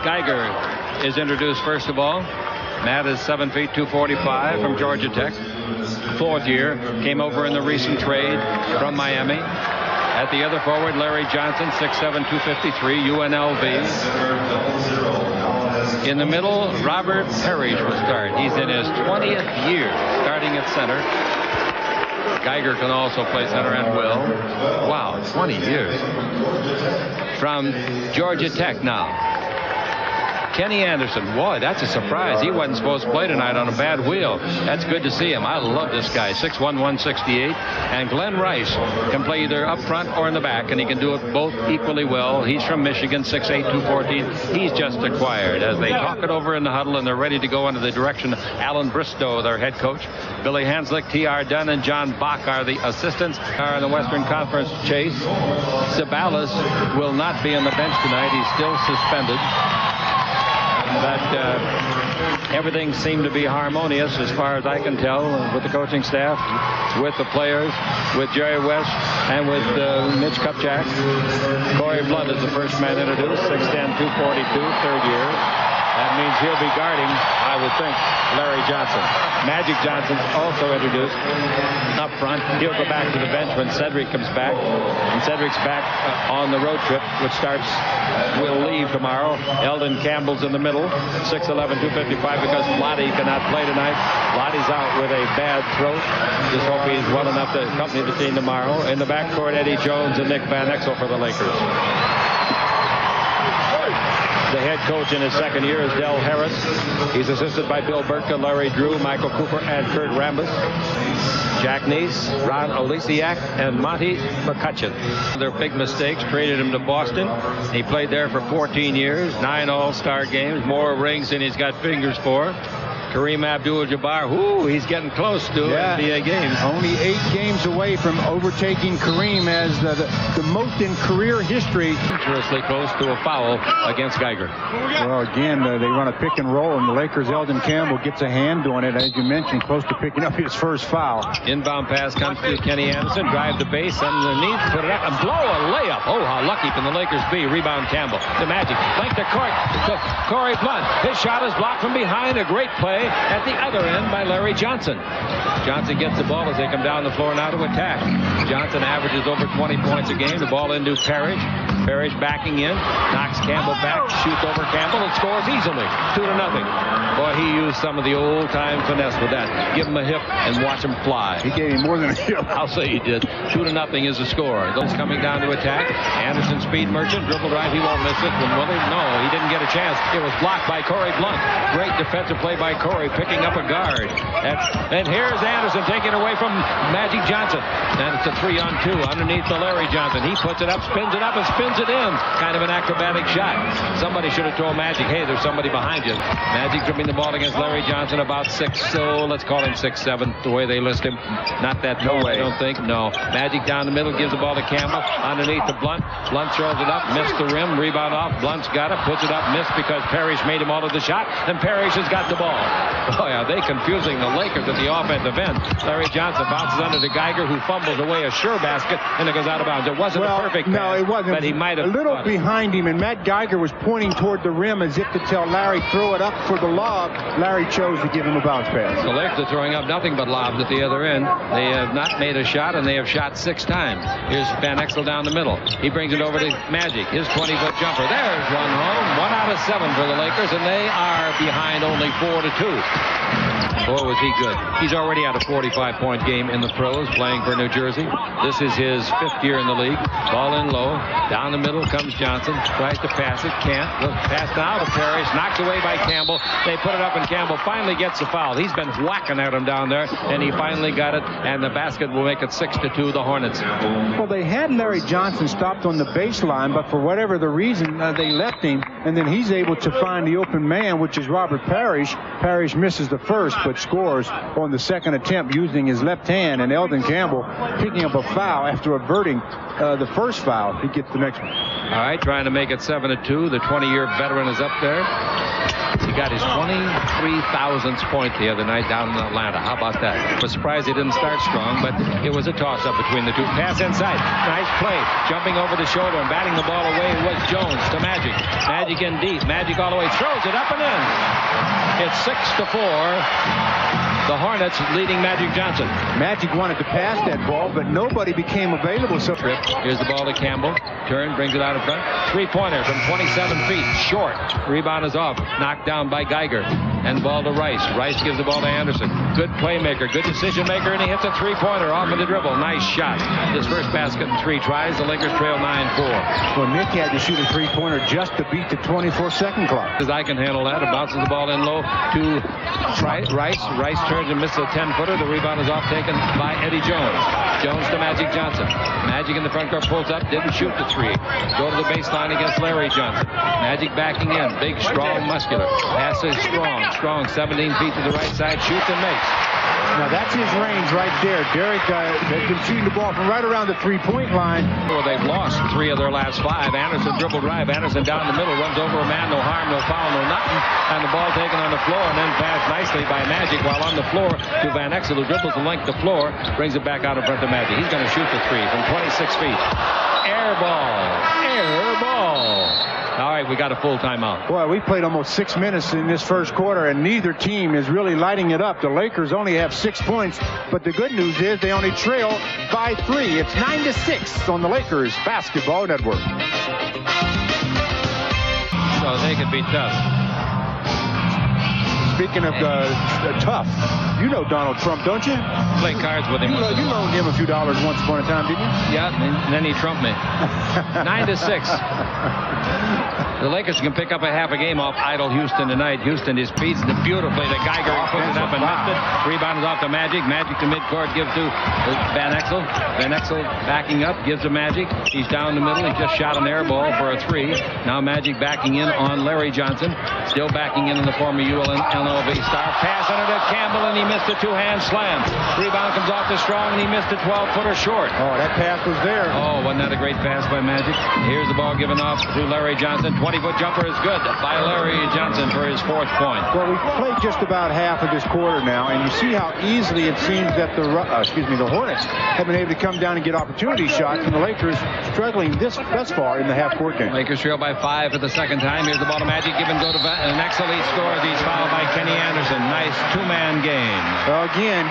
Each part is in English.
Matt Geiger is introduced first of all. Matt is 7 feet 245 from Georgia Tech. 4th year, came over in the recent trade from Miami. At the other forward, Larry Johnson, 6'7", 253, UNLV. In the middle, Robert Parrish will start. He's in his 20th year starting at center. Geiger can also play center and will. Wow, 20 years. From Georgia Tech now. Kenny Anderson, boy, that's a surprise. He wasn't supposed to play tonight on a bad wheel. That's good to see him. I love this guy, 6'1", 168. And Glenn Rice can play either up front or in the back, and he can do it both equally well. He's from Michigan, 6'8", 214. He's just acquired. As they talk it over in the huddle, and they're ready to go under the direction of Alan Bristow, their head coach. Billy Hanslick, T.R. Dunn, and John Bach are the assistants. Are in the Western Conference chase. Sabalas will not be on the bench tonight. He's still suspended. But everything seemed to be harmonious as far as I can tell with the coaching staff, with the players, with Jerry West, and with Mitch Kupchak. Corey Blunt is the first man introduced, 6'10", 242, 3rd year. That means he'll be guarding, I would think, Larry Johnson. Magic Johnson's also introduced up front. He'll go back to the bench when Cedric comes back. And Cedric's back on the road trip, which will leave tomorrow. Eldon Campbell's in the middle, 6'11", 255, because Lottie cannot play tonight. Lottie's out with a bad throat. Just hope he's well enough to accompany the team tomorrow. In the backcourt, Eddie Jones and Nick Van Exel for the Lakers. The head coach in his 2nd year is Del Harris. He's assisted by Bill Burka, Larry Drew, Michael Cooper, and Kurt Rambis. Jack Neese, Ron Olesiak, and Monty McCutcheon. Their big mistakes traded him to Boston. He played there for 14 years, 9 All-Star games, more rings than he's got fingers for. Kareem Abdul-Jabbar, he's getting close to NBA games. Only 8 games away from overtaking Kareem as the most in career history. Dangerously close to a foul against Geiger. Well, again, they run a pick and roll, and the Lakers' Eldon Campbell gets a hand on it, as you mentioned, close to picking up his first foul. Inbound pass comes to Kenny Anderson, drive the base underneath, put it up, and blow a layup. Oh, how lucky can the Lakers be? Rebound Campbell. The Magic. Length to court to Corey Blunt. His shot is blocked from behind. A great play at the other end by Larry Johnson. Johnson gets the ball as they come down the floor now to attack. Johnson averages over 20 points a game. The ball into Parrish. Parrish backing in, knocks Campbell back, shoots over Campbell, and scores easily, 2-0. Boy, he used some of the old-time finesse with that. Give him a hip and watch him fly. He gave him more than a hip. I'll say he did. 2-0 is the score. Those coming down to attack. Anderson, speed merchant, dribble drive. He won't miss it. When Willie, no, he didn't get a chance. It was blocked by Corey Blunt. Great defensive play by Corey, picking up a guard. And here's Anderson taking away from Magic Johnson. And it's a 3-on-2 underneath the Larry Johnson. He puts it up, spins it up, and spins it in. Kind of an acrobatic shot. Somebody should have told Magic, hey, there's somebody behind you. Magic dribbling the ball against Larry Johnson, about 6, so let's call him 6'7", the way they list him. Not that tall, I don't think. No. Magic down the middle, gives the ball to Campbell. Underneath the Blunt. Blunt throws it up, missed the rim, rebound off. Blunt's got it, puts it up, missed because Parrish made him all of the shot, and Parrish has got the ball. Boy, are they confusing the Lakers at the offensive end. Larry Johnson bounces under to Geiger, who fumbles away a sure basket, and it goes out of bounds. It wasn't a perfect pass. No, it wasn't. But he might have a little behind him, and Matt Geiger was pointing toward the rim as if to tell Larry, throw it up for the lob. Larry chose to give him a bounce pass. The Lakers are throwing up nothing but lobs at the other end. They have not made a shot, and they have shot 6 times. Here's Van Exel down the middle. He brings it over to Magic. His 20-foot jumper. There's one home. 1 out of 7 for the Lakers, and they are behind only 4-2. Boy, was he good. He's already had a 45-point game in the pros playing for New Jersey. This is his 5th year in the league. Ball in low. Down the middle comes Johnson. Tries to pass it. Can't. Pass now to Parrish. Knocked away by Campbell. They put it up, and Campbell finally gets the foul. He's been whacking at him down there, and he finally got it. And the basket will make it 6-2, the Hornets. Well, they had Larry Johnson stopped on the baseline, but for whatever the reason, they left him. And then he's able to find the open man, which is Robert Parrish. Parrish misses the first, but scores on the second attempt using his left hand, and Eldon Campbell picking up a foul after averting the first foul. He gets the next one. All right, trying to make it 7-2. The 20-year veteran is up there. He got his 23,000th point the other night down in Atlanta. How about that? I was surprised he didn't start strong, but it was a toss-up between the two. Pass inside. Nice play. Jumping over the shoulder and batting the ball away was Jones to Magic. Magic Magic in deep. Magic all the way. Throws it up and in. It's 6-4. The Hornets leading Magic Johnson. Magic wanted to pass that ball, but nobody became available. So here's the ball to Campbell. Turn, brings it out in front. Three-pointer from 27 feet. Short. Rebound is off. Knocked down by Geiger. And the ball to Rice. Rice gives the ball to Anderson. Good playmaker. Good decision maker. And he hits a three-pointer off of the dribble. Nice shot. His first basket in 3 tries. The Lakers trail 9-4. Well, Nick had to shoot a three-pointer just to beat the 24-second clock. As I can handle that. It bounces the ball in low to Rice. Rice turns and misses a 10-footer. The rebound is off taken by Eddie Jones. Jones to Magic Johnson. Magic in the front court pulls up. Didn't shoot the 3. Go to the baseline against Larry Johnson. Magic backing in. Big, strong, muscular. Passes strong. 17 feet to the right side. Shoots and makes. Now that's his range right there. Derek has been shooting the ball from right around the three-point line. Well, they've lost 3 of their last 5. Anderson dribble drive. Anderson down the middle. Runs over a man. No harm, no foul, no nothing. And the ball taken on the floor and then passed nicely by Magic while on the floor to Van Exel, who dribbles the length of the floor. Brings it back out in front of Magic. He's going to shoot the 3 from 26 feet. Air ball. Air ball. All right, we got a full timeout. Boy, we played almost 6 minutes in this first quarter, and neither team is really lighting it up. The Lakers only have 6 points, but the good news is they only trail by 3. It's 9-6 on the Lakers Basketball Network. So they could be tough. Speaking of tough, you know Donald Trump, don't you? Play cards with him. You loaned him a few dollars once upon a time, didn't you? Yeah, and then he trumped me. 9-6. The Lakers can pick up a half a game off idle Houston tonight. Houston just feeds it beautifully. The Geiger puts it up and missed it. Rebound is off to Magic. Magic to midcourt gives to Van Exel. Van Exel backing up, gives to Magic. He's down the middle. He just shot an air ball for a 3. Now Magic backing in on Larry Johnson. Still backing in the former UNLV star. Pass under to Campbell, and he missed a 2-hand slam. Rebound comes off to Strong, and he missed a 12-footer short. Oh, that pass was there. Oh, wasn't that a great pass by Magic? Here's the ball given off to Larry Johnson. 20-foot jumper is good by Larry Johnson for his 4th point. Well, we've played just about half of this quarter now, and you see how easily it seems that the Hornets have been able to come down and get opportunity shots, and the Lakers struggling thus far in the half-court game. Lakers trail by 5 for the second time. Here's the ball to Magic. Give and go to Van Exel. He scores. He's fouled by Kenny Anderson. Nice 2-man game. Well, again,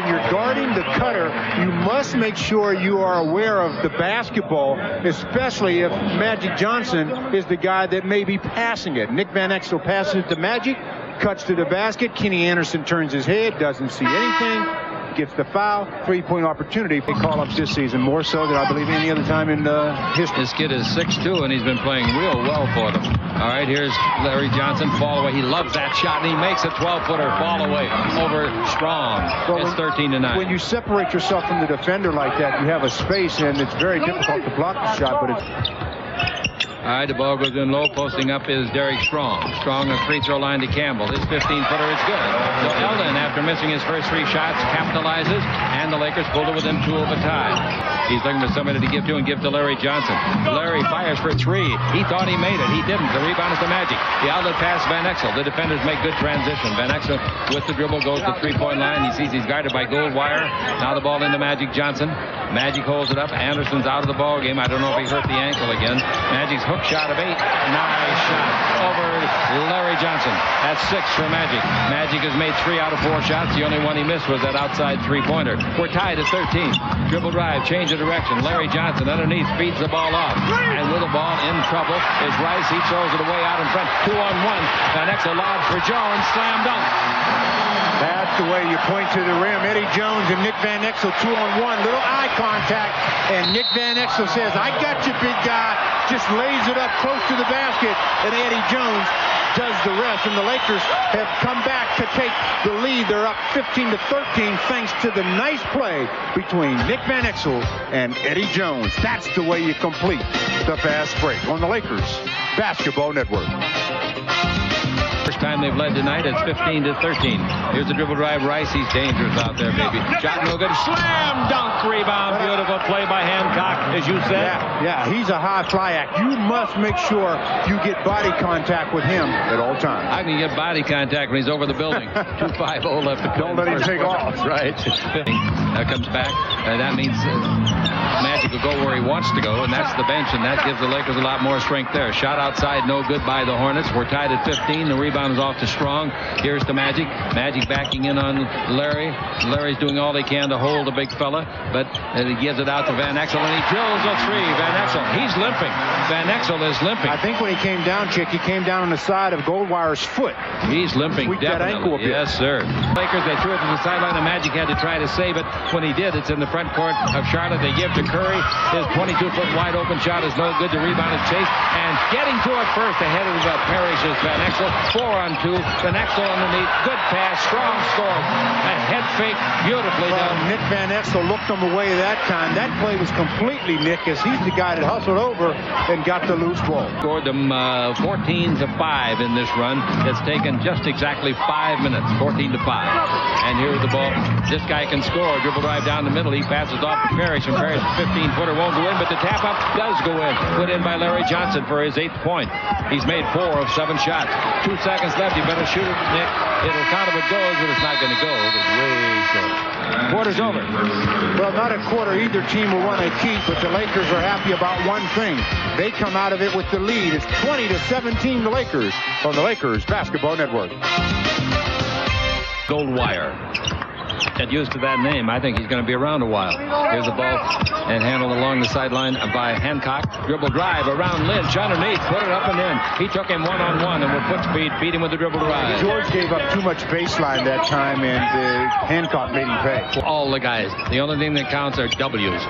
you're guarding the cutter. You must make sure you are aware of the basketball, especially if Magic Johnson is the guy that may be passing it. Nick Van Exel passes it to Magic, cuts to the basket. Kenny Anderson turns his head, doesn't see anything, gets the foul. 3-point opportunity. They call up this season more so than I believe any other time in history. This kid is 6'2", and he's been playing real well for them. All right, here's Larry Johnson, fall away. He loves that shot, and he makes a 12-footer fall away over Strong. Well, it's 13-9. When you separate yourself from the defender like that, you have a space, and it's very difficult to block the shot, but it's... All right, the ball goes in low. Posting up is Derek Strong. Strong a free throw line to Campbell. His 15-footer is good. So Eldon, after missing his first 3 shots, capitalizes, and the Lakers pulled it within 2 of a tie. He's looking for somebody to give to and give to Larry Johnson. Larry fires for 3. He thought he made it. He didn't. The rebound is to Magic. The outlet pass Van Exel. The defenders make good transition. Van Exel with the dribble goes to 3-point line. He sees he's guarded by Goldwire. Now the ball into Magic Johnson. Magic holds it up. Anderson's out of the ball game. I don't know if he hurt the ankle again. Magic's hook shot of 8. Nice shot over Larry Johnson. That's 6 for Magic. Magic has made 3 out of 4 shots. The only one he missed was that outside 3-pointer. We're tied at 13. Dribble drive, change of direction. Larry Johnson underneath feeds the ball off. And with the ball in trouble is Rice. He throws it away out in front. 2-on-1. Van Exel lob for Jones. Slam dunk. That's the way you point to the rim. Eddie Jones and Nick Van Exel 2-on-1. Little eye contact. And Nick Van Exel says, I got you, big guy. Just lays it up close to the basket. And Eddie Jones does the rest. And the Lakers have come back to take the lead. They're up 15-13 thanks to the nice play between Nick Van Exel and Eddie Jones. That's the way you complete the fast break on the Lakers Basketball Network. First time they've led tonight. It's 15-13. Here's the dribble drive. Rice, he's dangerous out there, baby. Shot no good. Slam dunk rebound. Beautiful play by Hancock, as you said. Yeah, he's a high fly act. You must make sure you get body contact with him at all times. I can get body contact when he's over the building. 2:50 left to play. Don't let him take off. Right. Comes back. That means Magic will go where he wants to go, and that's the bench, and that gives the Lakers a lot more strength there. Shot outside, no good by the Hornets. We're tied at 15. The rebound is off to Strong. Here's to Magic. Magic backing in on Larry. Larry's doing all he can to hold the big fella, but he gives it out to Van Exel, and he drills a three. Van Exel, he's limping. Van Exel is limping. I think when he came down, Chick, he came down on the side of Goldwire's foot. He's limping. Tweaked that ankle a bit. Yes, sir. Lakers, they threw it to the sideline, and Magic had to try to save it. When he did, it's in the front court of Charlotte. They give to Curry. His 22-foot wide open shot is no good. The rebound is chased, and getting to it first ahead of Parrish is Van Exel. 4-on-2. Van Exel underneath. Good pass. Strong scores. A head fake. Beautifully done. Nick Van Exel looked him away that time. That play was completely Nick, as he's the guy that hustled over and got the loose ball. Scored them 14-5 in this run. It's taken just exactly 5 minutes. 14-5. And here's the ball. This guy can score. Dribble drive down the middle. He passes off to Parrish, and Parrish 15-footer won't go in, but the tap up does go in. Put in by Larry Johnson for his 8th point. He's made 4 of 7 shots. 2 seconds left. You better shoot it, Nick. It'll count if it goes, but it's not going to go. It's way short. Quarter's over. Well, not a quarter. Either team will want to keep, but the Lakers are happy about one thing. They come out of it with the lead. It's 20-17 the Lakers on the Lakers Basketball Network. Goldwire. Get used to that name. I think he's going to be around a while. Here's the ball and handled along the sideline by Hancock. Dribble drive around Lynch underneath. Put it up and in. He took him one-on-one and with foot speed beat him with the dribble drive. George gave up too much baseline that time, and Hancock made him pay. All the guys. The only thing that counts are W's.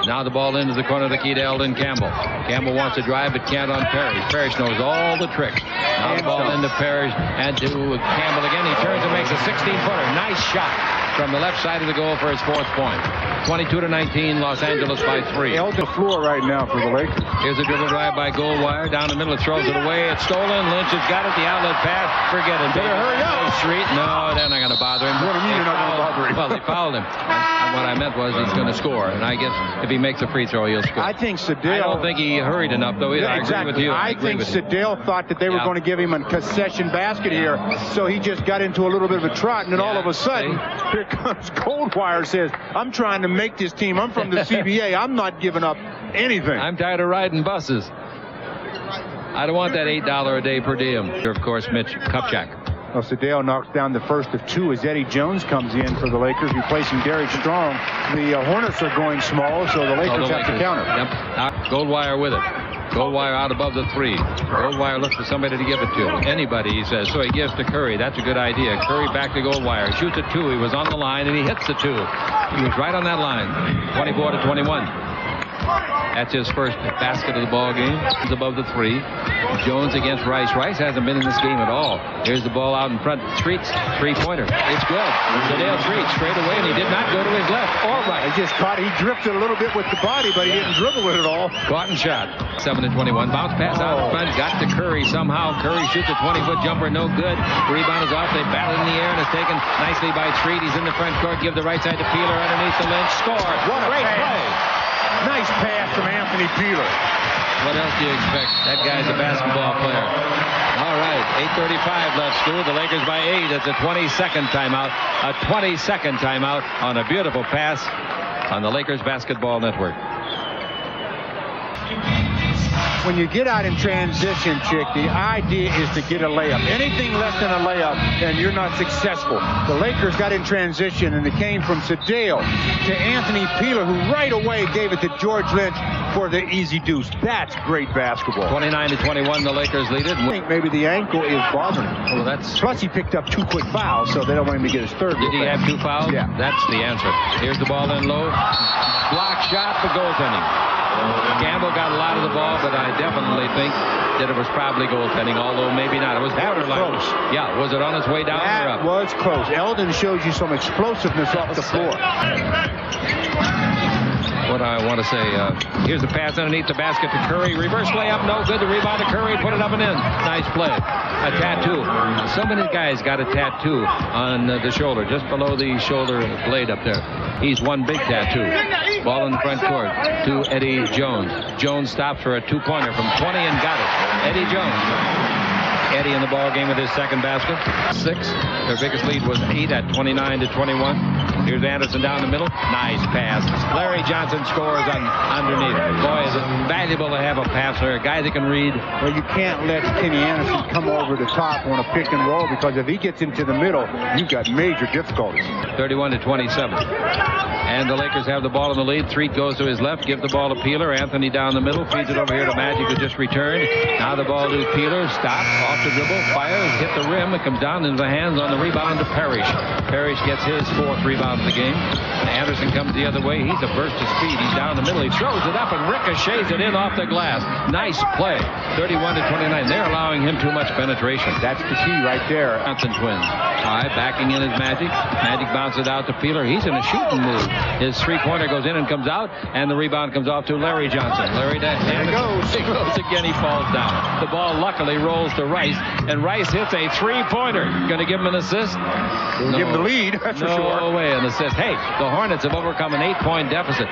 Now the ball into the corner of the key to Eldon Campbell. Campbell wants to drive, but can't on Parrish. Parrish knows all the tricks. Now the ball into Parrish and to Campbell again. He turns and makes a 16-footer. Nice shot from the left side of the goal for his 4th point. 22-19, Los Angeles by 3. Eldon floor right now for the Lakers. Here's a dribble drive by Goldwire. Down the middle, it throws it away. It's stolen. Lynch has got it. The outlet pass. Forget it. Better hurry up. Street. No, they're not going to bother him. What do you mean you're not going to bother him? Well, they fouled him. And what I meant was he's going to score. And I guess if he makes a free throw, he'll score. I think Sedale. I don't think he hurried enough, though, either. Yeah, exactly. I agree with you. I think Sedale thought that they were going to give him a concession basket here, so he just got into a little bit of a trot, and then all of a sudden, here comes Goldwire, says, I'm trying to make this team. I'm from the CBA. I'm not giving up anything. I'm tired of riding buses. I don't want that $8 a day per diem. Of course, Mitch Kupchak. Well, Sedale knocks down the first of 2 as Eddie Jones comes in for the Lakers, replacing Derek Strong. The Hornets are going small, so the Lakers have to counter. Yep. Goldwire with it. Goldwire out above the 3. Goldwire looks for somebody to give it to. Anybody, he says. So he gives to Curry. That's a good idea. Curry back to Goldwire. Shoots a 2. He was on the line, and he hits the 2. He was right on that line. 24-21. That's his first basket of the ball game. He's above the 3. Jones against Rice. Rice hasn't been in this game at all. Here's the ball out in front. Streets, 3-pointer. It's good. Sedale Street straight away, and he did not go to his left or right. He just caught. He drifted a little bit with the body, but he didn't dribble with it all. Caught and shot. 7-21. Bounce pass out in front. Got to Curry somehow. Curry shoots a 20-foot jumper. No good. Rebound is off. They battle in the air, and it's taken nicely by Street. He's in the front court. Give the right side to Peeler underneath the Lynch. Score. What a great play. Nice pass from Anthony Peeler. What else do you expect? That guy's a basketball player. All right, 8:35 left, Stu. The Lakers by 8. It's a 20-second timeout. A 20-second timeout on a beautiful pass on the Lakers Basketball Network. When you get out in transition, Chick, the idea is to get a layup. Anything less than a layup, and you're not successful. The Lakers got in transition, and it came from Sedale to Anthony Peeler, who right away gave it to George Lynch for the easy deuce. That's great basketball. 29-21, the Lakers lead it. I think maybe the ankle is bothering him. Well, Plus, he picked up 2 quick fouls, so they don't want him to get his 3rd. Did he have 2 fouls? Yeah. That's the answer. Here's the ball in low. Block shot for goaltending. Campbell got a lot of the ball, but I definitely think that it was probably goaltending, although maybe not. It was borderline. Close. Yeah, was it on its way down or up? That was close. Eldon shows you some explosiveness off the floor. what I want to say. Here's a pass underneath the basket to Curry. Reverse layup, no good. The rebound to Curry, put it up and in. Nice play. A tattoo. So many guys got a tattoo on the shoulder, just below the shoulder blade up there. He's one big tattoo. Ball in the front court to Eddie Jones. Jones stops for a two-pointer from 20 and got it. Eddie Jones. Eddie in the ball game with his second basket. 6. Their biggest lead was 8 at 29-21. Here's Anderson down the middle. Nice pass. Larry Johnson scores on underneath. Boy, is it valuable to have a passer, a guy that can read. Well, you can't let Kenny Anderson come over the top on a pick and roll, because if he gets into the middle, you've got major difficulties. 31-27. And the Lakers have the ball in the lead. Threet goes to his left. Give the ball to Peeler. Anthony down the middle. Feeds it over here to Magic, who just returned. Now the ball to Peeler. Stops. Off the dribble. Fires. Hit the rim. It comes down into the hands on the rebound to Parrish. Parrish gets his 4th rebound of the game. Anderson comes the other way. He's a burst of speed. He's down the middle. He throws it up and ricochets it in off the glass. Nice play. 31-29. They're allowing him too much penetration. That's the key right there. Johnson twins. All right, backing in is Magic. Magic bounces out to Peeler. He's in a shooting mood. His three-pointer goes in and comes out, and the rebound comes off to Larry Johnson. Larry there he goes. He goes again. He falls down. The ball luckily rolls to Rice, and Rice hits a three-pointer. Going to give him an assist? No. Give him the lead, that's for sure. No way, an assist. Hey, the Hornets have overcome an 8-point deficit.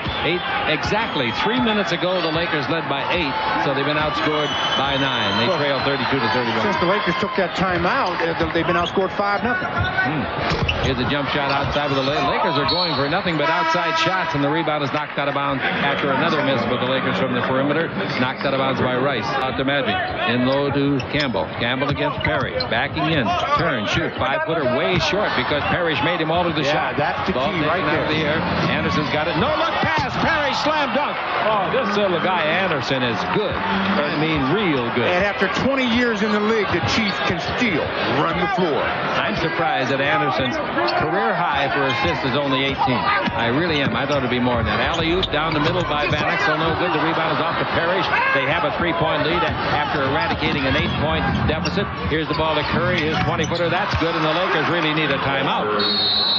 Exactly 3 minutes ago, the Lakers led by 8, so they've been outscored by 9. They trail 32-31. Since the Lakers took that timeout, they've been outscored 5-0. Here's a jump shot outside of the Lakers are going for nothing but outside shots, and the rebound is knocked out of bounds after another miss with the Lakers from the perimeter. Knocked out of bounds by Rice. Out to Magic. In low to Campbell. Campbell against Perry. Backing in. Turn. Shoot. 5-footer way short because Parrish made him alter the shot. That's the key right there. Out of the air. Anderson's got it. No look pass. Parrish slam dunk. Oh, this little guy Anderson is good. I mean, real good. And after 20 years in the league, the Chiefs can still run the floor. I'm surprised that Anderson's career high for assists is only 18. I really am. I thought it'd be more than that. Alley-oop down the middle by Van Exel. No good. The rebound is off to Parrish. They have a 3-point lead after eradicating an 8-point deficit. Here's the ball to Curry. His 20-footer. That's good, and the Lakers really need a timeout.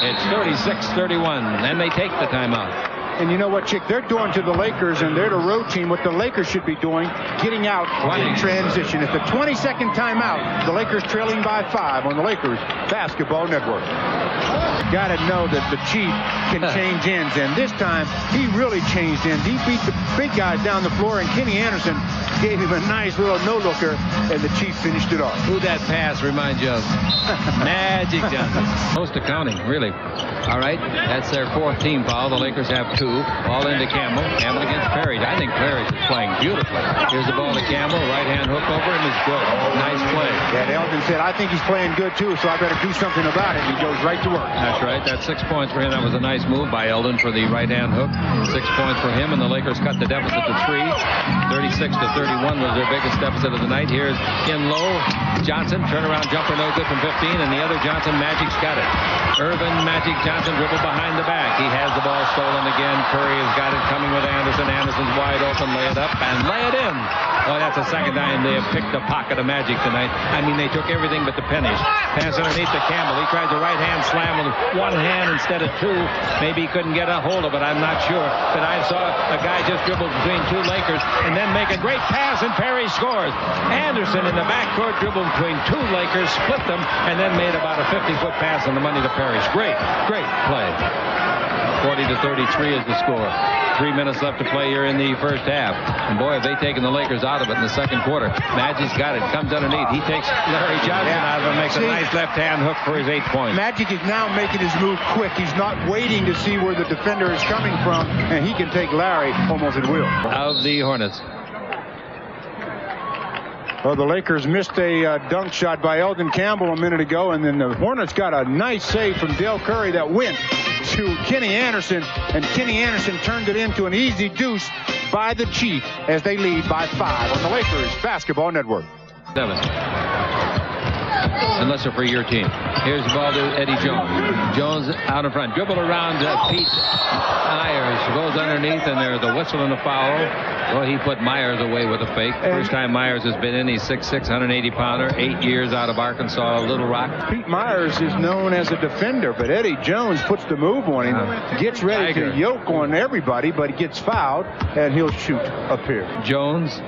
It's 36-31, and they take the timeout. And you know what, Chick? They're doing to the Lakers, and they're the road team. What the Lakers should be doing, getting out in transition. It's the 22nd timeout. The Lakers trailing by 5 on the Lakers Basketball Network. Got to know that the Chief can change ends, and this time he really changed ends. He beat the big guys down the floor, and Kenny Anderson gave him a nice little no-looker, and the Chief finished it off. Who that pass reminds you of? Magic Johnson. Close to counting, really. All right, that's their 4th team foul. The Lakers have 2. Ball into Campbell. Campbell against Parrish. I think Parrish is playing beautifully. Here's the ball to Campbell. Right-hand hook over him is good. Nice play. Yeah, Eldon said, I think he's playing good, too, so I better do something about it. He goes right to work. That's right. That's 6 points for him. That was a nice move by Eldon for the right-hand hook. 6 points for him, and the Lakers cut the deficit to 3. 36-31 was their biggest deficit of the night. Here's in low. Johnson, turnaround jumper, no good from 15, and the other Johnson, Magic's got it. Irvin Magic Johnson dribble behind the back. He has the ball stolen again. Curry has got it coming with Anderson. Anderson's wide open. Lay it up and lay it in. Oh, that's the second time they have picked a pocket of Magic tonight. I mean, they took everything but the pennies. Pass underneath to Campbell. He tries a right-hand slam with one hand instead of 2. Maybe he couldn't get a hold of it. I'm not sure. But I saw a guy just dribble between 2 Lakers and then make a great pass, and Perry scores. Anderson in the backcourt dribbled between 2 Lakers, split them, and then made about a 50-foot pass on the money to Parrish. Great play. 40-33 is the score. 3 minutes left to play here in the first half. And boy, have they taken the Lakers out of it in the second quarter. Magic's got it. Comes underneath. He takes Larry Johnson out of it and makes a nice left-hand hook for his 8 points. Magic is now making his move quick. He's not waiting to see where the defender is coming from, and he can take Larry almost at will. Of the Hornets. Well, the Lakers missed a dunk shot by Eldon Campbell a minute ago, and then the Hornets got a nice save from Dale Curry that went to Kenny Anderson, and Kenny Anderson turned it into an easy deuce by the Chief as they lead by 5 on the Lakers Basketball Network. 7. unless they're for your team. Here's the ball to Eddie Jones. Jones out in front. Dribble around Pete Myers. Goes underneath, and there's the whistle and the foul. Well, he put Myers away with a fake. First time Myers has been in. He's 6'6", 180-pounder. 8 years out of Arkansas, Little Rock. Pete Myers is known as a defender, but Eddie Jones puts the move on him. Gets ready to yoke on everybody, but he gets fouled, and he'll shoot up here. Jones,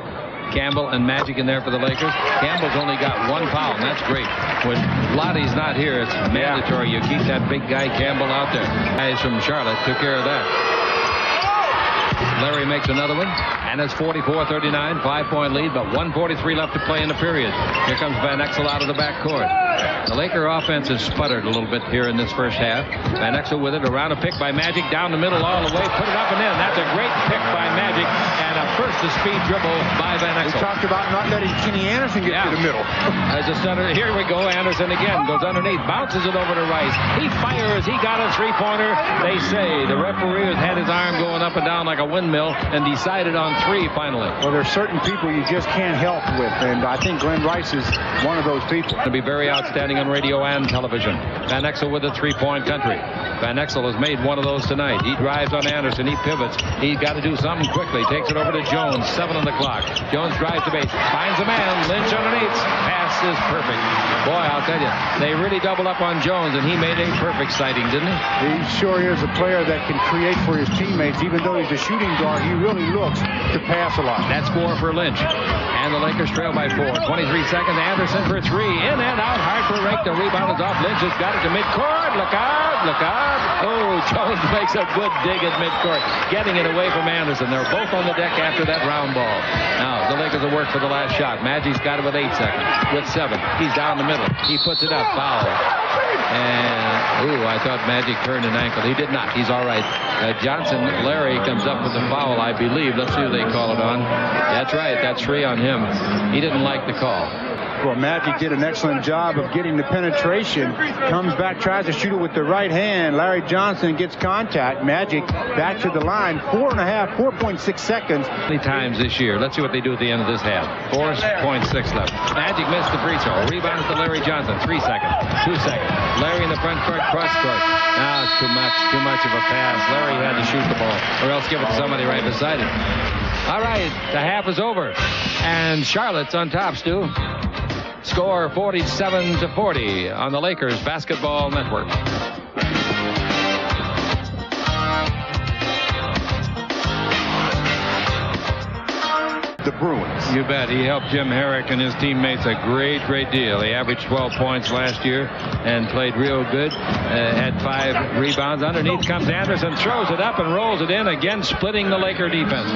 Campbell, and Magic in there for the Lakers. Campbell's only got 1 foul, and that's great. When Lottie's not here, it's mandatory. You keep that big guy Campbell out there. Guys from Charlotte took care of that. Larry makes another one, and it's 44-39, 5-point lead, but 1:43 left to play in the period. Here comes Van Exel out of the backcourt. The Laker offense has sputtered a little bit here in this first half. Van Exel with it, around a pick by Magic, down the middle all the way, put it up and in. That's a great pick by Magic, and a first-to-speed dribble by Van Exel. We talked about not letting Kenny Anderson get to the middle. As a center, here we go. Anderson again goes underneath, bounces it over to Rice. He fires. He got a three-pointer. They say the referee has had his arm going up and down like a windmill and decided on 3 finally. Well, there's certain people you just can't help with, and I think Glenn Rice is one of those people. Going to be very outstanding on radio and television. Van Exel with a 3-point country. Van Exel has made one of those tonight. He drives on Anderson. He pivots. He's got to do something quickly. Takes it over to Jones. 7 on the clock. Jones drives the base. Finds a man. Lynch underneath. Pass is perfect. Boy, I'll tell you, they really doubled up on Jones, and he made a perfect sighting, didn't he? He sure is a player that can create for his teammates. Even though he's a shooting guard, he really looks to pass a lot. That's 4 for Lynch. And the Lakers trail by 4. 23 seconds. Anderson for 3. In and out. Hard for Rake. The rebound is off. Lynch has got it to midcourt. Look out. Look out. Oh, Jones makes a good dig at midcourt. Getting it away from Anderson. They're both on the deck after that round ball. Now, the Lakers will work for the last shot. Magic's got it with 8 seconds. With 7. He's down the middle. He puts it up. Foul. And, I thought Magic turned an ankle. He did not. He's all right. Larry comes up with the foul, I believe. Let's see who they call it on. That's right. That's 3 on him. He didn't like the call. Well, Magic did an excellent job of getting the penetration. Comes back, tries to shoot it with the right hand. Larry Johnson gets contact. Magic back to the line. 4.6 seconds. Many times this year. Let's see what they do at the end of this half. 4.6 left. Magic missed the free throw. Rebound to Larry Johnson. 3 seconds. 2 seconds. Larry in the front court. Cross court. Now it's too much of a pass. Larry had to shoot the ball, or else give it to somebody right beside him. All right, the half is over, and Charlotte's on top, Stu. Score 47-40 on the Lakers Basketball Network. The Bruins. You bet. He helped Jim Herrick and his teammates a great deal. He averaged 12 points last year and played real good. Had 5 rebounds. Underneath comes Anderson, throws it up and rolls it in, again splitting the Laker defense.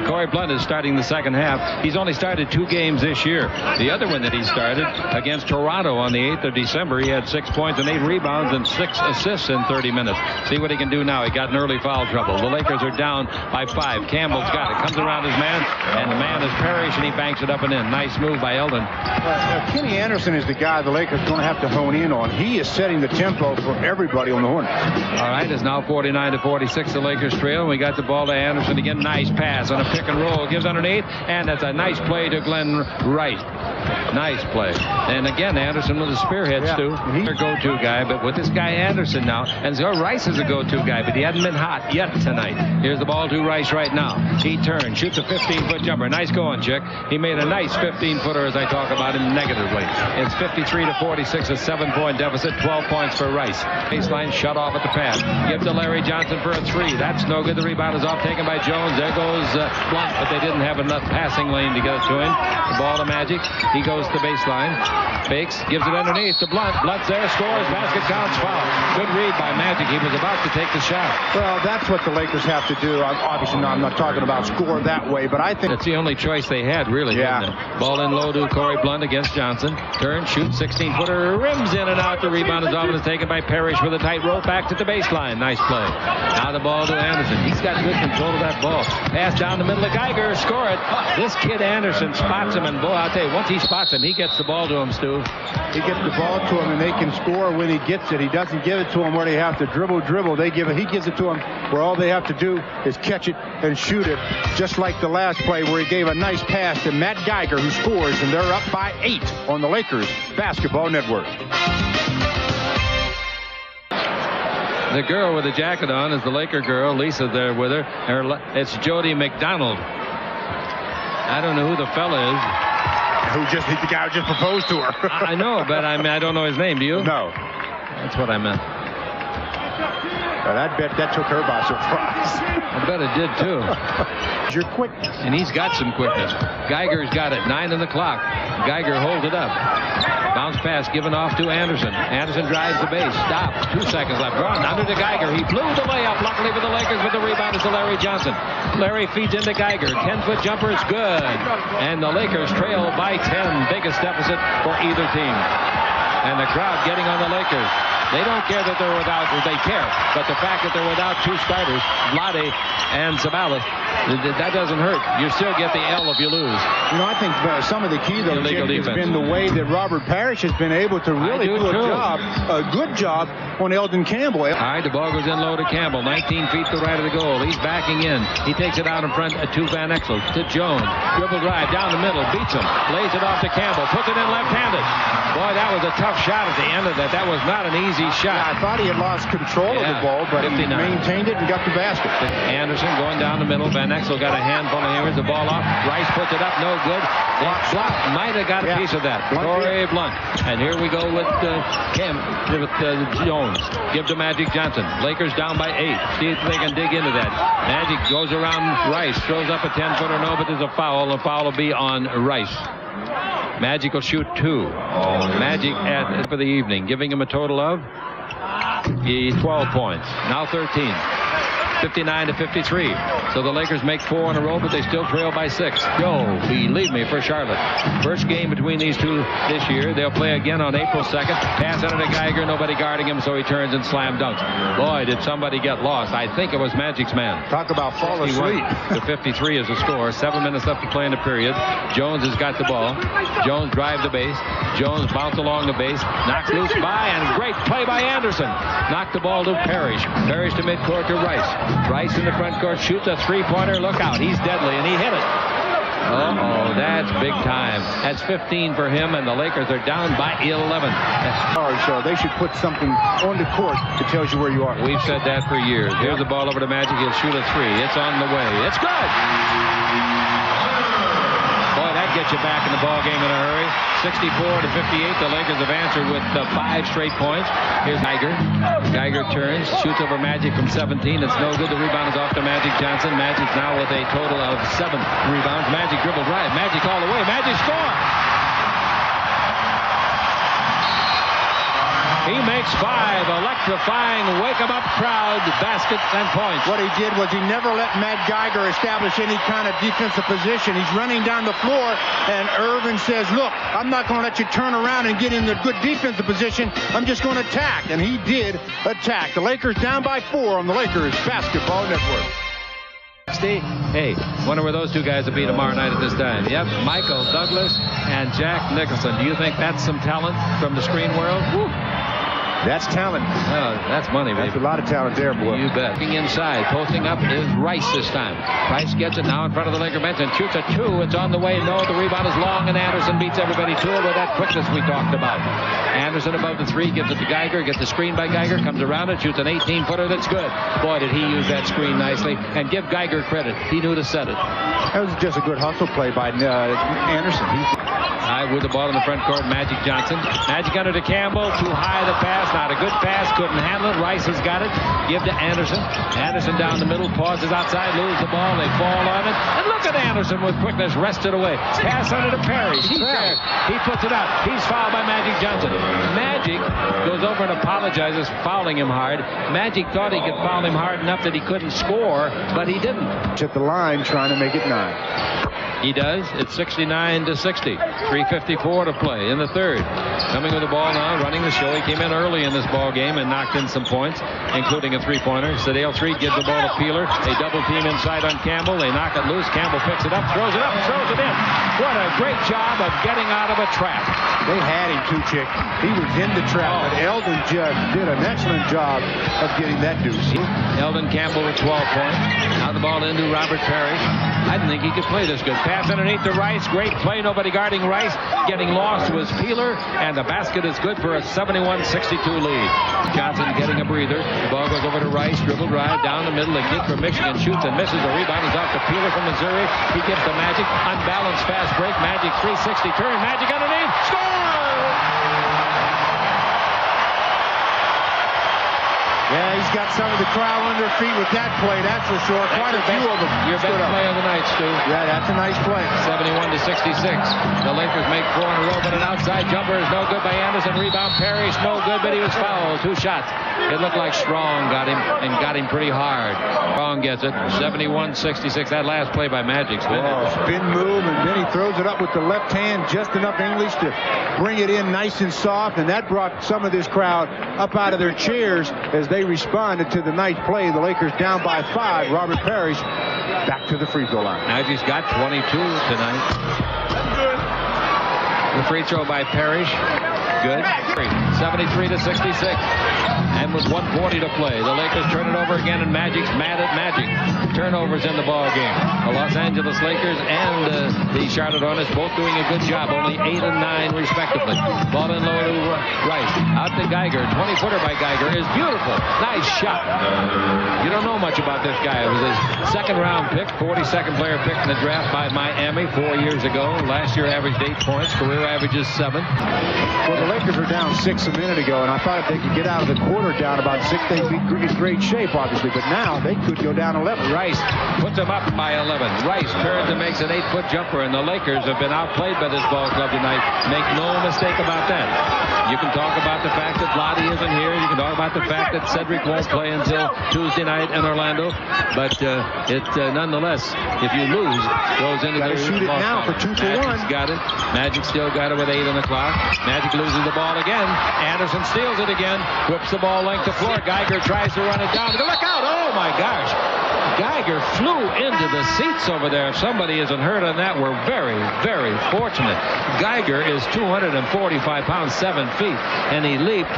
Corey Blunt is starting the second half. He's only started 2 games this year. The other one that he started against Toronto on the 8th of December, he had 6 points and 8 rebounds and 6 assists in 30 minutes. See what he can do now. He got in early foul trouble. The Lakers are down by 5. Campbell's got it. Comes around his man, and the man is Parrish, and he banks it up and in. Nice move by Eldon. Kenny Anderson is the guy the Lakers going to have to hone in on. He is setting the tempo for everybody on the Hornets. All right, it's now 49-46. The Lakers trail. We got the ball to Anderson again. Nice pass on a pick and roll. Gives underneath, and that's a nice play to Glenn Wright. Nice play. And again, Anderson with a spearhead, Stu. He's their go-to guy, but with this guy Anderson now, and Rice is a go-to guy, but he hasn't been hot yet tonight. Here's the ball to Rice right now. He turns, shoots a 15-foot jumper. Nice going, Chick. He made a nice 15-footer as I talk about him negatively. It's 53-46, a 7-point deficit, 12 points for Rice. Baseline shut off at the pass. Give to Larry Johnson for a 3. That's no good. The rebound is off, taken by Jones. There goes Blunt, but they didn't have enough passing lane to get it to him. The ball to Magic. He goes to baseline. Fakes, gives it underneath to Blunt. Blunt's there, scores, basket counts, foul. Good read by Magic. He was about to take the shot. Well, that's what the Lakers have to do. Obviously, I'm not talking about score that way, but I think that's the only choice they had, really. Yeah. Ball in low to Corey Blunt against Johnson. Turn, shoot, 16-footer, rims in and out. The rebound is off and is taken by Parrish with a tight rope back to the baseline. Nice play. Now the ball to Anderson. He's got good control of that ball. Pass down the middle of Geiger. Score it. This kid Anderson spots him, and boy, I'll tell you, once he spots him, he gets the ball to him, Stu. he gets the ball to him and they can score when he gets it. He doesn't give it to him where they have to dribble. He gives it to him where all they have to do is catch it and shoot it, just like the last play where he gave a nice pass to Matt Geiger, who scores, and they're up by 8 on the Lakers Basketball Network. The girl with the jacket on is the Laker girl. Lisa there with her. It's Jody McDonald. I don't know who the fella is. The guy who just proposed to her. I know, but I don't know his name. Do you? No. That's what I meant. But I bet that took her by surprise. I bet it did too. Your quickness. And he's got some quickness. Geiger's got it. 9 on the clock. Geiger holds it up. Bounce pass given off to Anderson. Anderson drives the base. Stop. 2 seconds left. Run under to Geiger. He blew the layup. Luckily for the Lakers, but the rebound is to Larry Johnson. Larry feeds into Geiger. 10-foot jumper is good. And the Lakers trail by 10. Biggest deficit for either team. And the crowd getting on the Lakers. They don't care that they're without, they care, but the fact that they're without 2 starters, Vlade and Sabalas, that doesn't hurt. You still get the L if you lose. I think some of the key, though, Jim, has been the way that Robert Parrish has been able to really do a good job on Eldon Campbell. All right, the ball goes in low to Campbell, 19 feet to the right of the goal. He's backing in. He takes it out in front to Van Exel, to Jones. Dribble drive down the middle, beats him, lays it off to Campbell, puts it in left-handed. Boy, that was a tough shot at the end of that. That was not an easy shot. Yeah, I thought he had lost control of the ball, but 59. He maintained it and got the basket. Anderson going down the middle. Van Exel got a handful of hammers. The ball off. Rice puts it up. No good. Block might have got a piece of that. Torrey Blunt. And here we go with Jones. Give to Magic Johnson. Lakers down by 8. See if they can dig into that. Magic goes around Rice. Throws up a 10-footer. No, but there's a foul. The foul will be on Rice. Magic will shoot 2. Magic for the evening, giving him a total of 12 points. Now 13. 59-53. So the Lakers make 4 in a row, but they still trail by 6. Believe me, for Charlotte. First game between these two this year. They'll play again on April 2nd. Pass under to Geiger, nobody guarding him, so he turns and slam dunks. Boy, did somebody get lost. I think it was Magic's man. Talk about fall asleep. The 53 is the score. 7 minutes left to play in the period. Jones has got the ball. Jones drives the base. Jones bounce along the base. Knocks loose by, and great play by Anderson. Knocked the ball to Parrish. Parrish to midcourt to Rice. Rice in the front court shoots a 3-pointer. Look out. He's deadly, and he hit it. Uh-oh, that's big time. That's 15 for him, and the Lakers are down by 11. So they should put something on the court that tells you where you are. We've said that for years. Here's the ball over to Magic. He'll shoot a 3. It's on the way. It's good. Boy, that gets you back in the ball game in a hurry. 64-58. The Lakers have answered with 5 straight points. Here's Geiger. Geiger turns, shoots over Magic from 17. It's no good. The rebound is off to Magic Johnson. Magic's now with a total of 7 rebounds. Magic dribble drive. Magic all the way. Magic score. He makes 5, electrifying, wake-em-up crowd, baskets and points. What he did was he never let Matt Geiger establish any kind of defensive position. He's running down the floor, and Irvin says, look, I'm not going to let you turn around and get in the good defensive position. I'm just going to attack, and he did attack. The Lakers down by 4 on the Lakers Basketball Network. Hey, wonder where those two guys will be tomorrow night at this time. Yep, Michael Douglas and Jack Nicholson. Do you think that's some talent from the screen world? Woo. That's talent. Oh, that's money, baby. That's a lot of talent there, boy. You bet. Inside, posting up is Rice this time. Rice gets it now in front of the Laker bench and shoots a 2. It's on the way. No, the rebound is long, and Anderson beats everybody to it with that quickness we talked about. Anderson above the 3, gives it to Geiger, gets the screen by Geiger, comes around it, shoots an 18-footer that's good. Boy, did he use that screen nicely, and give Geiger credit. He knew to set it. That was just a good hustle play by Anderson. With the ball in the front court, Magic Johnson. Magic under to Campbell. Too high the pass. Not a good pass. Couldn't handle it. Rice has got it. Give to Anderson. Anderson down the middle. Pauses outside. Lose the ball. They fall on it. And look at Anderson with quickness. Wrested away. Pass under to Parrish. He's there. He puts it up. He's fouled by Magic Johnson. Magic goes over and apologizes, fouling him hard. Magic thought he could foul him hard enough that he couldn't score, but he didn't. At the line trying to make it 9. He does. It's 69-60. 3:54 to play in the third. Coming with the ball now, running the show. He came in early in this ball game and knocked in some points, including a three-pointer. Cedric gives the ball to Peeler. They double team inside on Campbell. They knock it loose. Campbell picks it up, throws it in. What a great job of getting out of a trap. They had him too, Chick. He was in the trap, but Eldon just did an excellent job of getting that deuce. Eldon Campbell with 12 points. Now the ball into Robert Parrish. I didn't think he could play this good. Pass underneath to Rice. Great play. Nobody guarding Rice. Getting lost was Peeler, and the basket is good for a 71-62 lead. Johnson getting a breather. The ball goes over to Rice. Dribble drive down the middle. The kid from Michigan shoots and misses. The rebound is off to Peeler from Missouri. He gives to Magic. Unbalanced fast break. Magic 360 turn. Magic underneath. Score! Yeah, he's got some of the crowd on their feet with that play, that's for sure. Quite a few of them. Your best play of the night, Stu. Yeah, that's a nice play. 71-66. The Lakers make 4 in a row, but an outside jumper is no good by Anderson. Rebound Parrish, no good, but he was fouled. 2 shots. It looked like Strong got him, and got him pretty hard. Strong gets it. 71-66. That last play by Magic. Spin move, and then he throws it up with the left hand, just enough English to bring it in nice and soft, and that brought some of this crowd up out of their chairs as they responded to the nice play. The Lakers down by 5. Robert Parrish back to the free throw line. Magic's got 22 tonight. The free throw by Parrish. Good. 73-66. And with 1:40 to play, the Lakers turn it over again, and Magic's mad at Magic. Turnovers in the ball game. The Los Angeles Lakers and the Charlotte Hornets both doing a good job, only 8 and 9 respectively. Ball in low to Rice. Out to Geiger. 20-footer by Geiger is beautiful. Nice shot. You don't know much about this guy. It was his second-round pick, 42nd player picked in the draft by Miami 4 years ago. Last year averaged 8 points. Career average is 7. Well, the Lakers were down 6 a minute ago, and I thought if they could get out of the quarter down about 6, they'd be in great shape, obviously. But now they could go down 11. Rice puts them up by 11. Rice turns and makes an 8-foot jumper, and the Lakers have been outplayed by this ball club tonight. Make no mistake about that. You can talk about the fact that Lottie isn't here. You can talk about the fact that Cedric won't play until Tuesday night in Orlando. But nonetheless, if you lose, goes into the shoot it now for 2 for 1. Magic's got it. Magic still got it with 8 on the clock. Magic loses the ball again. Anderson steals it again. Whips the ball length to floor. Geiger tries to run it down. Look out! Oh my gosh! Geiger flew into the seats over there. If somebody isn't hurt on that, we're very, very fortunate. Geiger is 245 pounds, 7 feet, and he leaped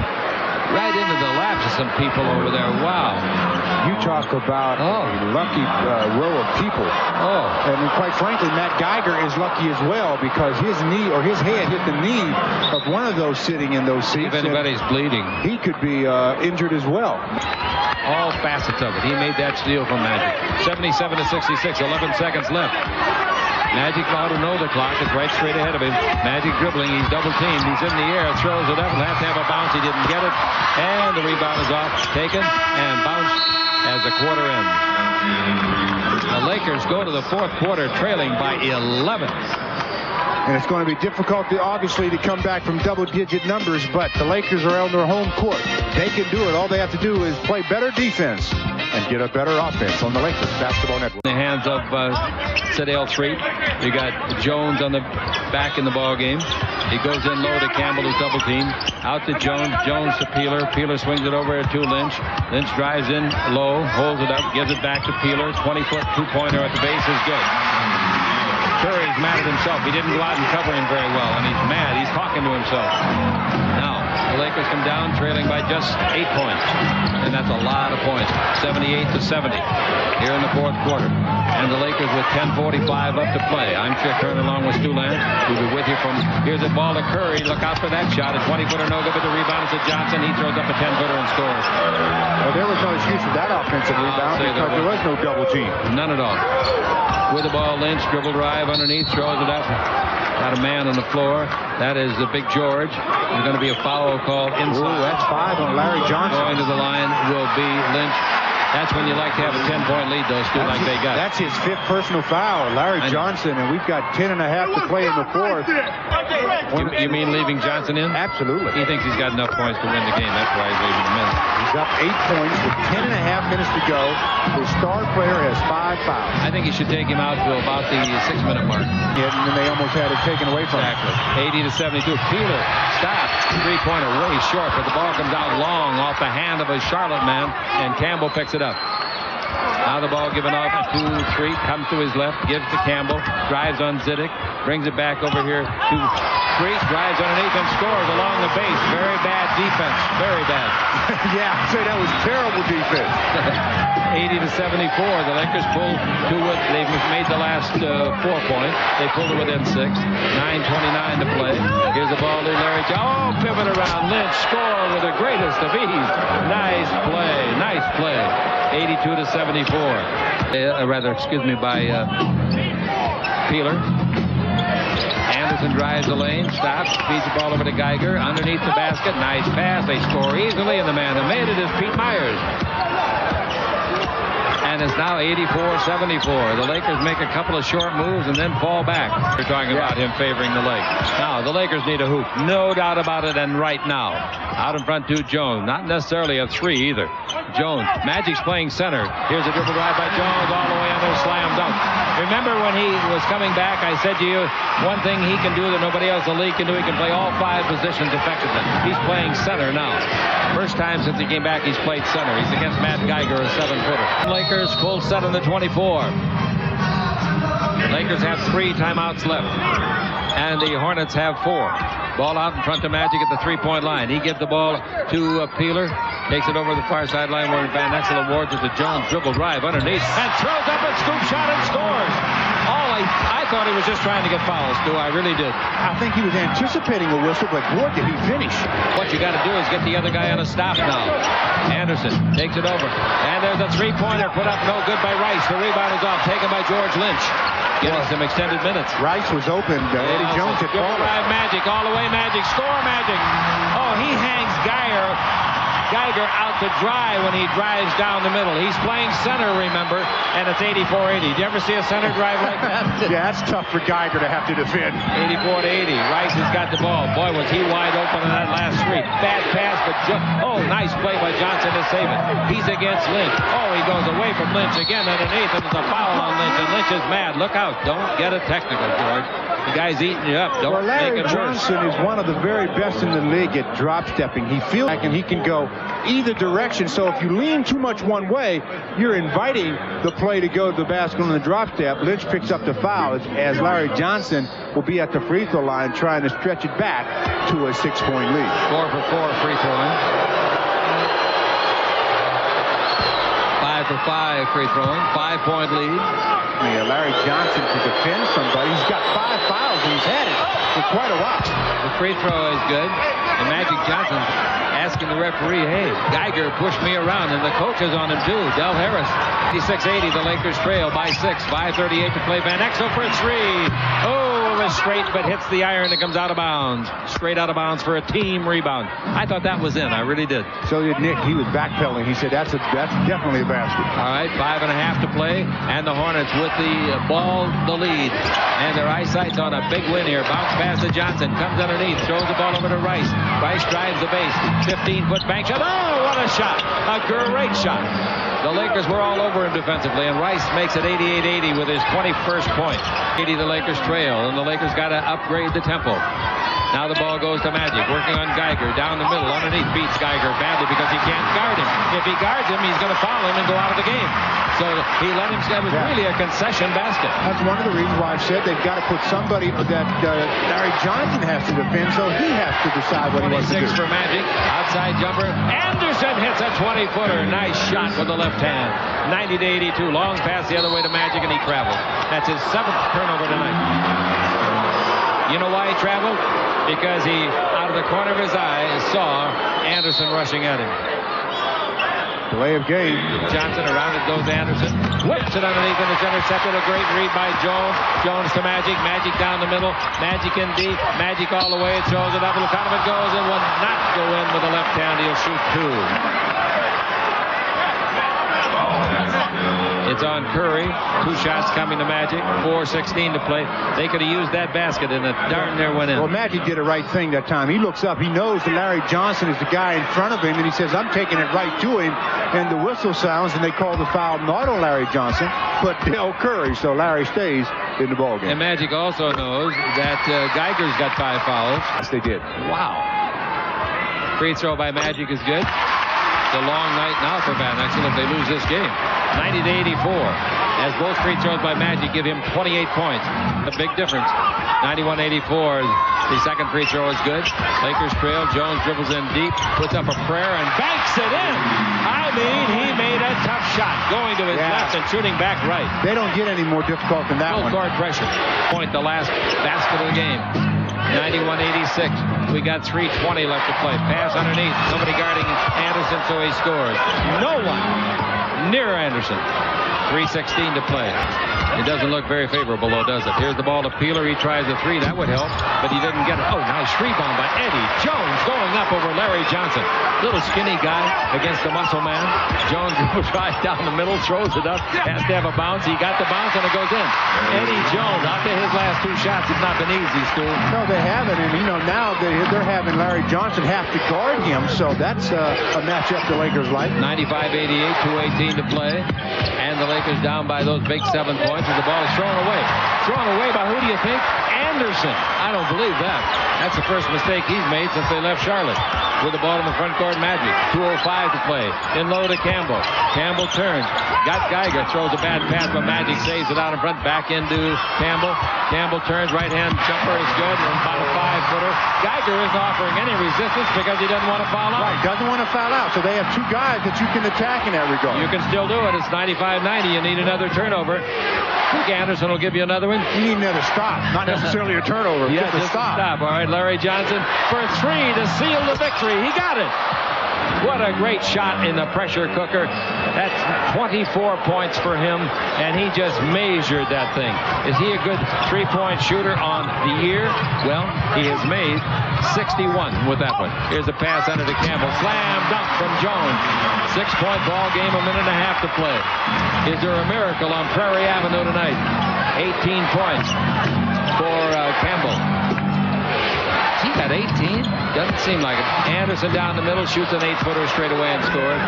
right into the laps of some people over there. Wow. You talk about a lucky row of people. And quite frankly, Matt Geiger is lucky as well, because his knee or his head hit the knee of one of those sitting in those seats. If anybody's bleeding, he could be injured as well. All facets of it. He made that steal from Magic. 77-66, 11 seconds left. Magic ought to know the clock. It's right straight ahead of him. Magic dribbling. He's double teamed. He's in the air. Throws it up. He'll have to have a bounce. He didn't get it. And the rebound is off. Taken and bounced as the quarter ends. The Lakers go to the fourth quarter trailing by 11. And it's going to be difficult, obviously, to come back from double-digit numbers, but the Lakers are on their home court. They can do it. All they have to do is play better defense and get a better offense on the Lakers Basketball Network. In the hands of Cedric. You got Jones on the back in the ball game. He goes in low to Campbell, who's double teamed. Out to Jones. Jones to Peeler. Peeler swings it over to Lynch. Lynch drives in low, holds it up, gives it back to Peeler. 20-foot two-pointer at the base is good. Curry's mad at himself. He didn't go out and cover him very well, and he's mad. He's talking to himself. Now, the Lakers come down trailing by just 8 points, and that's a lot of points. 78-70 here in the fourth quarter. And the Lakers with 10:45 left to play. I'm Chick Hearn along with Stu Lance. We'll be with you from... Here's a ball to Curry. Look out for that shot. A 20-footer no good, but the rebound is to Johnson. He throws up a 10-footer and scores. Well, there was no excuse for that offensive rebound because there was no double team. None at all. With the ball, Lynch, dribble drive underneath, throws it up. Got a man on the floor. That is the Big George. There's going to be a foul called inside. Ooh, that's 5 on Larry Johnson. Going to the line will be Lynch. That's when you like to have a 10-point lead, though, Stu, like they got. That's his 5th personal foul, Larry Johnson, and we've got 10 and a half to play in the 4th. You mean leaving Johnson in? Absolutely. He thinks he's got enough points to win the game. That's why he's leaving him in. He's up 8 points with 10 and a half minutes to go. His star player has 5 fouls. I think he should take him out to about the 6-minute mark. Yeah, and then they almost had it taken away from him. Exactly. 80-72. Peeler stops. 3-pointer way short, but the ball comes out long off the hand of a Charlotte man, and Campbell picks it up. Now the ball given off to 3, comes to his left, gives to Campbell, drives on Cedric, brings it back over here to 3, drives underneath and scores along the base. Very bad defense, very bad. Yeah, I'd say that was terrible defense. 80-74. The Lakers pulled to it. They've made the last 4 points. They pulled it within 6. 9:29 to play. Here's the ball to Larry Johnson. Oh, pivot around. Lynch score with the greatest of ease. Nice play. Nice play. 82-74. By Peeler. Anderson drives the lane, stops, feeds the ball over to Geiger, underneath the basket, nice pass, they score easily, and the man who made it is Pete Myers. And it's now 84-74. The Lakers make a couple of short moves and then fall back. We're talking about him favoring the Lakers. Now, the Lakers need a hoop. No doubt about it, and right now. Out in front to Jones. Not necessarily a 3 either. Jones. Magic's playing center. Here's a dribble drive by Jones all the way under, slam dunk. Remember when he was coming back, I said to you, one thing he can do that nobody else in the league can do, he can play all 5 positions effectively. He's playing center now. First time since he came back he's played center. He's against Matt Geiger, a 7-footer. Lakers full set on the 24. Lakers have 3 timeouts left. And the Hornets have 4. Ball out in front to Magic at the 3-point line. He gives the ball to Peeler. Takes it over the far sideline where Van Exel awards it to Jones. Dribble drive underneath. And throws up a scoop shot and scores. I thought he was just trying to get fouls, Stu. I really did. I think he was anticipating a whistle, but boy, did he finish. What you got to do is get the other guy on a stop now. Anderson takes it over. And there's a 3-pointer put up no good by Rice. The rebound is off, taken by George Lynch. Getting some extended minutes. Rice was open. Eddie Jones had fallen. Drive Magic, all the way Magic. Score Magic. Oh, he hangs Geiger out to dry when he drives down the middle. He's playing center, remember, and it's 84-80. Did you ever see a center drive like that? Yeah, that's tough for Geiger to have to defend. 84-80. Rice has got the ball. Boy, was he wide open on that last 3. Bad pass, but nice play by Johnson to save it. He's against Lynch. Oh, he goes away from Lynch again underneath, and there's a foul on Lynch, and Lynch is mad. Look out. Don't get a technical, George. The guy's eating you up. Don't make it worse. Larry Johnson is one of the very best in the league at drop stepping. He feels like he can go either direction. So if you lean too much one way, you're inviting the play to go to the basket on the drop step. Lynch picks up the foul as Larry Johnson will be at the free throw line trying to stretch it back to a 6-point lead. 4 for 4 free throwing. 5 for 5 free throwing. 5-point lead. Larry Johnson to defend somebody. He's got 5 fouls and he's had it for quite a while. The free throw is good. And Magic Johnson asking the referee, hey, Geiger pushed me around, and the coach is on him too. Del Harris. 86-80, the Lakers trail by 6. 5:38 to play. Van Exel for a 3. Oh, it was straight, but hits the iron and comes out of bounds. Straight out of bounds for a team rebound. I thought that was in. I really did. So did Nick. He was backpedaling. He said that's definitely a basket. All right, 5.5 to play, and the Hornets with the ball, the lead. And their eyesight's on a big win here. Bounce pass to Johnson. Comes underneath. Throws the ball over to Rice. Rice drives the base. 15-foot bank shot. Oh, what a shot. A great shot. The Lakers were all over him defensively, and Rice makes it 88-80 with his 21st point. 80 the Lakers trail, and the Lakers got to upgrade the tempo. Now the ball goes to Magic, working on Geiger, down the middle, underneath, beats Geiger badly because he can't guard him. If he guards him, he's going to foul him and go out of the game. So he let him, it was really a concession basket. That's one of the reasons why I said they've got to put somebody that Larry Johnson has to defend, so he has to decide what he wants to do. 26 for Magic, outside jumper. Anderson hits a 20-footer. Nice shot with the left hand. 90-82, long pass the other way to Magic, and he traveled. That's his 7th turnover tonight. You know why he traveled? Because he, out of the corner of his eye, saw Anderson rushing at him. Delay of game. Johnson around it goes Anderson. Whips it underneath and it's intercepted. A great read by Jones. Jones to Magic. Magic down the middle. Magic in deep. Magic all the way. It throws it up. Lukanovich goes and will not go in with the left hand. He'll shoot 2. It's on Curry. 2 shots coming to Magic. 4:16 to play. They could have used that basket, and it darn near went in. Well, Magic did the right thing that time. He looks up. He knows that Larry Johnson is the guy in front of him, and he says, I'm taking it right to him. And the whistle sounds, and they call the foul not on Larry Johnson, but Del Curry. So Larry stays in the ballgame. And Magic also knows that Geiger's got 5 fouls. Yes, they did. Wow. Free throw by Magic is good. It's a long night now for Van Exel if they lose this game. 90-84. As both free throws by Magic give him 28 points. A big difference. 91-84. The second free throw is good. Lakers trail. Jones dribbles in deep. Puts up a prayer and banks it in. I mean, he made a tough shot. Going to his left and shooting back right. They don't get any more difficult than that one. Full court pressure. Point the last basket of the game. 91-86. We got 3:20 left to play. Pass underneath. Somebody guarding Anderson, so he scores. No one near Anderson. 3:16 to play. It doesn't look very favorable, though, does it? Here's the ball to Peeler. He tries a 3. That would help, but he didn't get it. Oh, nice rebound by Eddie Jones going up over Larry Johnson. Little skinny guy against the muscle man. Jones goes right down the middle, throws it up, has to have a bounce. He got the bounce, and it goes in. Eddie Jones, out there, his last 2 shots have not been easy, Stu. No, they haven't, and now they're having Larry Johnson have to guard him, so that's a matchup the Lakers like. 95-88, 2:18 to play, and the Lakers down by those big 7 points, and the ball is thrown away. Thrown away by who do you think? Anderson. I don't believe that. That's the first mistake he's made since they left Charlotte. With the ball in the front court, Magic. 2:05 to play. In low to Campbell. Campbell turns. Got Geiger. Throws a bad pass, but Magic saves it out in front. Back into Campbell. Campbell turns. Right hand jumper is good. About a 5-footer. Geiger isn't offering any resistance because he doesn't want to foul out. Right. Doesn't want to foul out. So they have 2 guys that you can attack in that regard. You can still do it. It's 95-90. You need another turnover. I think Anderson will give you another one. You need another stop. Not necessarily a turnover. Yeah, just a stop. All right, Larry Johnson for 3 to seal the victory. He got it. What a great shot in the pressure cooker. That's 24 points for him, and he just measured that thing. Is he a good 3-point shooter on the year? Well, he has made 61 with that one. Here's a pass under to Campbell. Slam dunk from Jones. 6-point ball game, a minute and a half to play. Is there a miracle on Prairie Avenue tonight? 18 points for Campbell. He got 18? Doesn't seem like it. Anderson down the middle, shoots an 8-footer straight away and scores.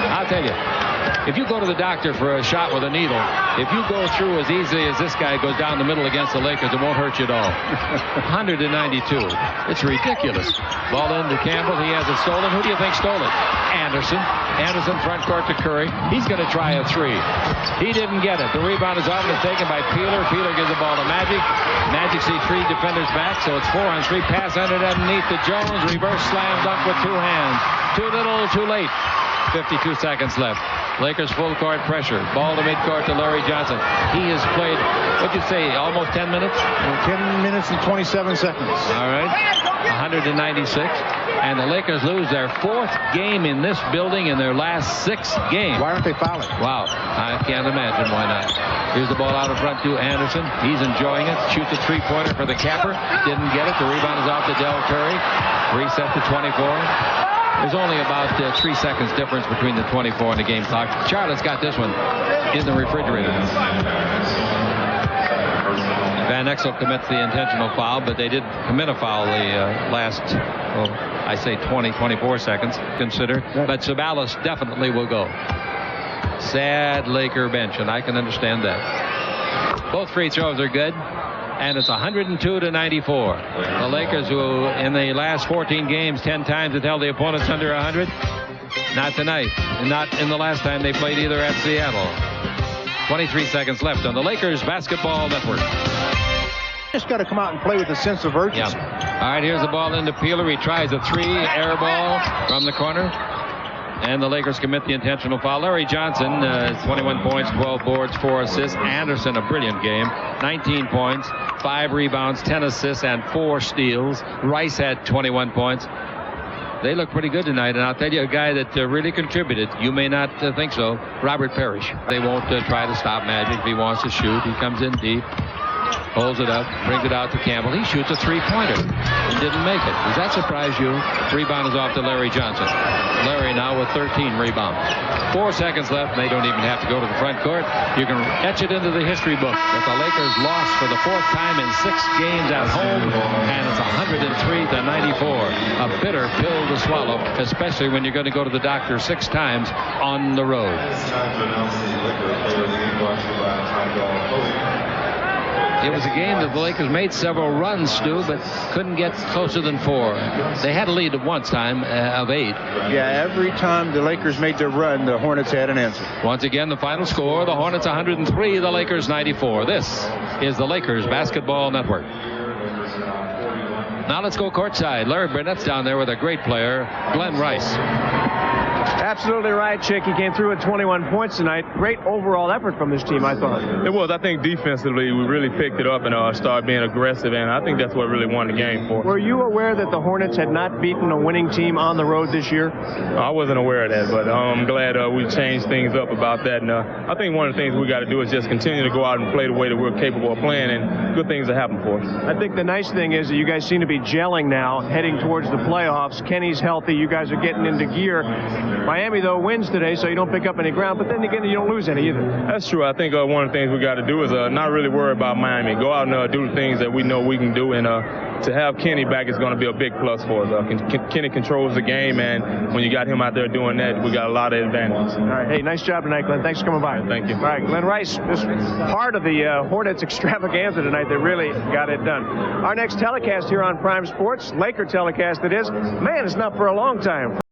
I'll tell you, if you go to the doctor for a shot with a needle, if you go through as easily as this guy goes down the middle against the Lakers, it won't hurt you at all. 192. It's ridiculous. Ball into Campbell. He has it stolen. Who do you think stole it? Anderson. Anderson front court to Curry. He's going to try a 3. He didn't get it. The rebound is off and it's taken by Peeler. Peeler gives the ball to Magic. Magic see 3 defenders back, so it's 4-on-3. Pass underneath to Jones. Reverse slam dunk with 2 hands. Too little, too late. 52 seconds left. Lakers full court pressure. Ball to midcourt to Larry Johnson. He has played, what'd you say, almost 10 minutes? 10 minutes and 27 seconds. All right. 196. And the Lakers lose their 4th game in this building in their last 6 games. Why aren't they fouling? Wow. I can't imagine why not. Here's the ball out in front to Anderson. He's enjoying it. Shoots a 3-pointer for the capper. Didn't get it. The rebound is off to Del Curry. Reset to 24. There's only about 3 seconds difference between the 24 and the game clock. Charlotte's got this one in the refrigerator. Van Exel commits the intentional foul, but they did commit a foul the last, I say 24 seconds, consider. But Sabalas definitely will go. Sad Laker bench, and I can understand that. Both free throws are good. And it's 102-94. The Lakers, who in the last 14 games 10 times have held the opponents under 100, not tonight, and not in the last time they played either at Seattle. 23 seconds left on the Lakers Basketball Network. Just got to come out and play with a sense of urgency. Yeah. All right, here's the ball into Peeler. He tries a 3, air ball from the corner. And the Lakers commit the intentional foul. Larry Johnson, 21 points, 12 boards, 4 assists. Anderson, a brilliant game. 19 points, 5 rebounds, 10 assists, and 4 steals. Rice had 21 points. They look pretty good tonight, and I'll tell you a guy that really contributed. You may not think so. Robert Parrish. They won't try to stop Magic if he wants to shoot. He comes in deep. Holds it up, brings it out to Campbell. He shoots a three-pointer and didn't make it. Does that surprise you? Rebound is off to Larry Johnson. Larry now with 13 rebounds. 4 seconds left, and they don't even have to go to the front court. You can etch it into the history book that the Lakers lost for the 4th time in 6 games at home, and it's 103-94. A bitter pill to swallow, especially when you're going to go to the doctor 6 times on the road. It was a game that the Lakers made several runs, Stu, but couldn't get closer than 4. They had a lead at one time of 8. Yeah, every time the Lakers made their run, the Hornets had an answer. Once again, the final score, the Hornets 103, the Lakers 94. This is the Lakers Basketball Network. Now let's go courtside. Larry Burnett's down there with a great player, Glenn Rice. Absolutely right, Chick. He came through at 21 points tonight. Great overall effort from this team, I thought. It was. I think defensively we really picked it up and started being aggressive, and I think that's what really won the game for us. Were you aware that the Hornets had not beaten a winning team on the road this year? I wasn't aware of that, but I'm glad we changed things up about that. And I think one of the things we got to do is just continue to go out and play the way that we're capable of playing, and good things will happen for us. I think the nice thing is that you guys seem to be gelling now, heading towards the playoffs. Kenny's healthy. You guys are getting into gear. Miami, though, wins today, so you don't pick up any ground, but then again, you don't lose any either. That's true. I think one of the things we got to do is not really worry about Miami. Go out and do the things that we know we can do, and to have Kenny back is going to be a big plus for us. Kenny controls the game, and when you got him out there doing that, we got a lot of advantages. All right. Hey, nice job tonight, Glenn. Thanks for coming by. Thank you. All right, Glenn Rice, this part of the Hornets extravaganza tonight. They really got it done. Our next telecast here on Prime Sports, Laker telecast it is. Man, it's not for a long time.